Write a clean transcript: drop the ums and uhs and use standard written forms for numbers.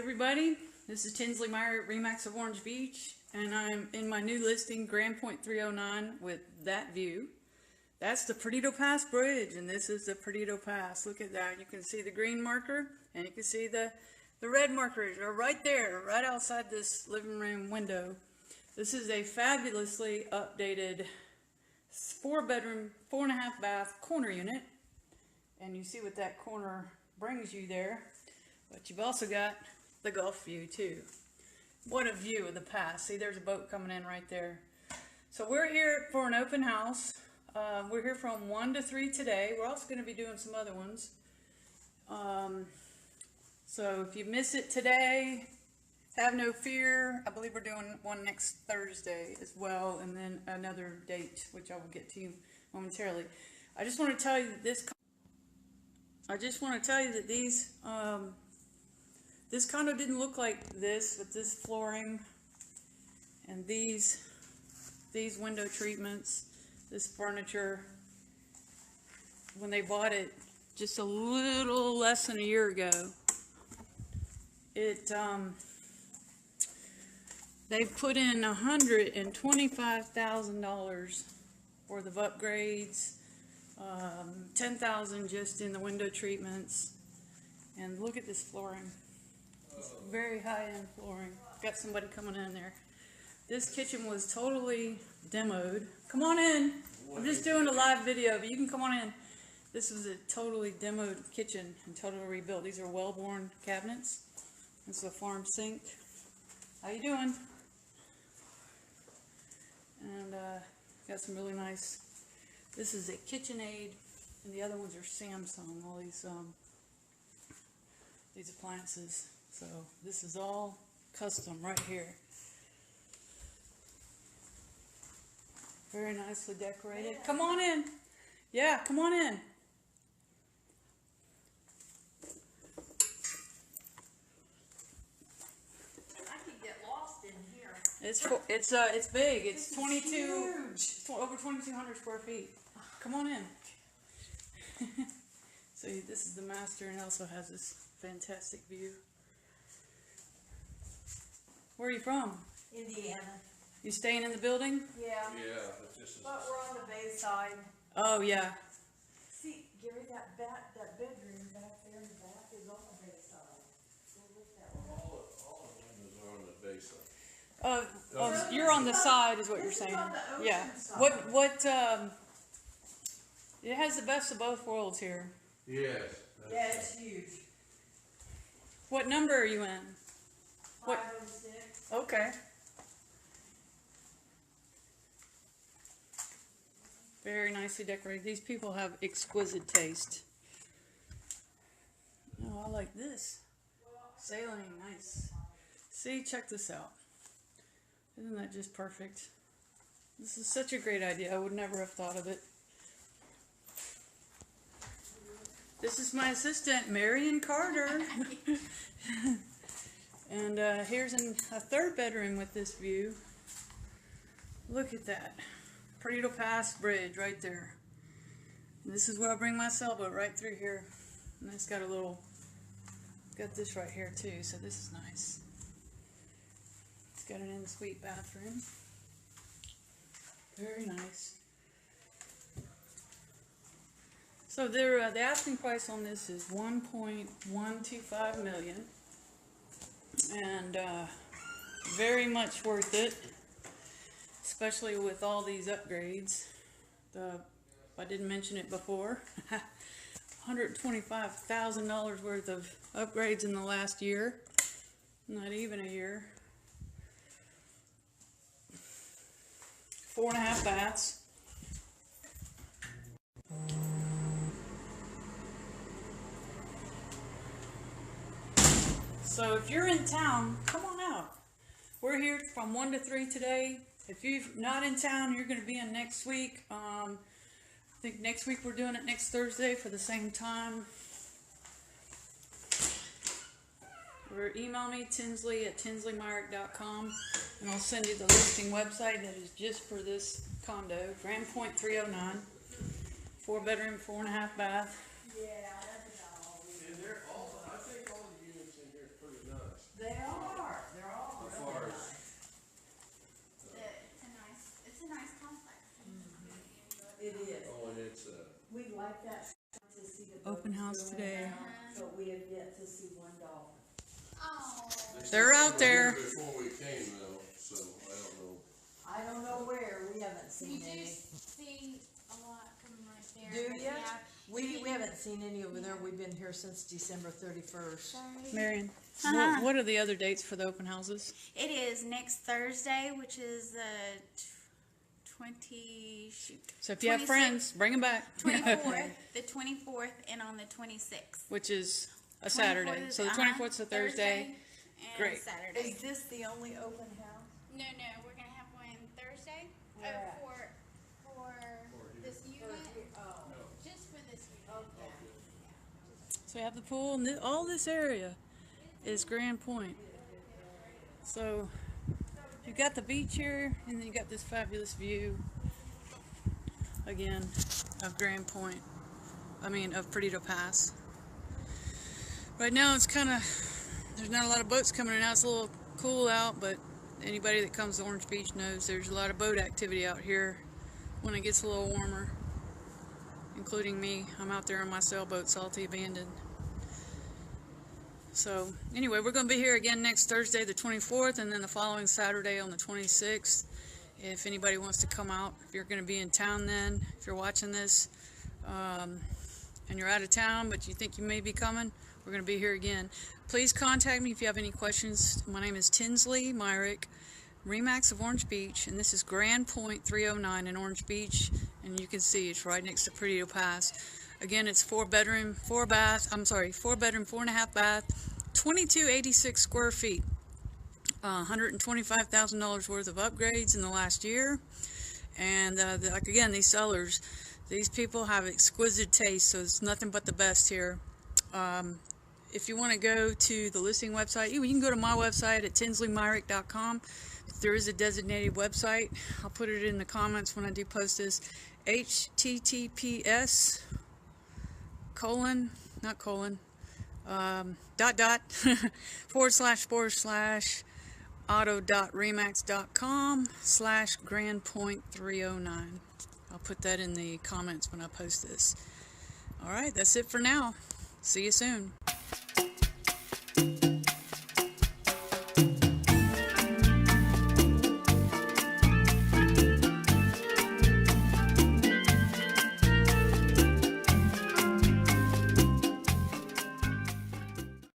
Everybody, this is Tinsley Myrick, Remax of Orange Beach, and I'm in my new listing, Grand Pointe 309, with that view. That's the Perdido Pass Bridge, and this is the Perdido Pass. Look at that. You can see the green marker, and you can see the red markers are right there, right outside this living room window. This is a fabulously updated 4-bedroom, 4.5-bath corner unit, and you see what that corner brings you there. But you've also got the Gulf view too. What a view of the pass. See, there's a boat coming in right there. So we're here for an open house. We're here from 1 to 3 today. We're also going to be doing some other ones. So if you miss it today, have no fear. I believe we're doing one next Thursday as well, and then another date, which I will get to you momentarily. I just want to tell you that this condo didn't look like this with this flooring and these window treatments, this furniture. When they bought it just a little less than a year ago, they put in $125,000 worth of upgrades, $10,000 just in the window treatments. And look at this flooring. It's very high-end flooring. Got somebody coming in there. This kitchen was totally demoed. Come on in. I'm just doing a live video, but you can come on in. This was a totally demoed kitchen and totally rebuilt. These are well-worn cabinets. This is a farm sink. How you doing? And got some really nice. This is a KitchenAid, and the other ones are Samsung. All these appliances. So this is all custom right here. Very nicely decorated. Yeah. Come on in. Yeah, come on in. I could get lost in here. It's big. It's 22 over 2,200 square feet. Come on in. So this is the master, and it also has this fantastic view. Where are you from? Indiana. You staying in the building? Yeah. Yeah, But we're on the bay side. Oh yeah. See, Gary, that bedroom back there in the back is on the bay side. So look that way. all the windows are on the base side. You're on the side, is what you're saying. On the ocean Yeah. side. It has the best of both worlds here. Yes. Yeah, it's huge. What number are you in? What? 506. Okay. Very nicely decorated. These people have exquisite taste. Oh, I like this. Sailing, nice. See, check this out. Isn't that just perfect? This is such a great idea. I would never have thought of it. This is my assistant, Marion Carter. And here's a third bedroom with this view. Look at that. Perdido Pass Bridge right there. And this is where I bring my sailboat, right through here. And it's got got this right here too, so this is nice. It's got an ensuite bathroom. Very nice. So the asking price on this is $1.125 million, and very much worth it, especially with all these upgrades. I didn't mention it before. $125,000 worth of upgrades in the last year, not even a year. 4.5 baths. So if you're in town, come on out. We're here from 1 to 3 today. If you're not in town, you're going to be in next week. I think next week we're doing it next Thursday for the same time. Or email me, Tinsley at tinsleymyrick.com, and I'll send you the listing website that is just for this condo, Grand Pointe 309, 4-bedroom, 4.5 bath. Yeah, that's about all we And they're all, I think all the units in here are pretty nice. like that to see the Open boats house going today. out, but we have yet to see one dolphin. Oh. They're out there. Before we came though, so I don't know. I don't know where, we haven't You seen do any. see a lot coming right there. Do but ya? yeah. We haven't seen any over there, we've been here since December 31st. Marion, Uh-huh. what are the other dates for the open houses? It is next Thursday, which is the 20, shoot, So if you have 26th, friends, bring them back. 24th, the 24th, and on the 26th. Which is a Saturday. 24th is- So the 24th is a Thursday. and Great. Saturday. Is this the only open house? No, we're gonna have one Thursday. Where at? For this unit. Oh, Just for this unit. okay. So you have the pool, and all this area is Grand Pointe. So you've got the beach here, and then you got this fabulous view again of Grand Pointe. Of Perdido Pass. Right now it's there's not a lot of boats coming in and out. It's a little cool out, but anybody that comes to Orange Beach knows there's a lot of boat activity out here when it gets a little warmer, including me. I'm out there on my sailboat, Salty Abandoned. So anyway, we're going to be here again next Thursday the 24th, and then the following Saturday on the 26th. If anybody wants to come out, if you're going to be in town then, if you're watching this and you're out of town but you think you may be coming, we're going to be here again. Please contact me if you have any questions. My name is Tinsley Myrick, Remax of Orange Beach, and this is Grand Pointe 309 in Orange Beach, and you can see it's right next to Perdido Pass. Again, it's 4-bedroom, 4.5 bath, 2286 square feet, $125,000 worth of upgrades in the last year. And again, these sellers, these people have exquisite taste, so it's nothing but the best here. If you want to go to the listing website, you can go to my website at tinsleymyrick.com. There is a designated website. I'll put it in the comments when I do post this. https:// auto.remax.com/Grand Pointe 309. I'll put that in the comments when I post this. Alright, that's it for now. See you soon.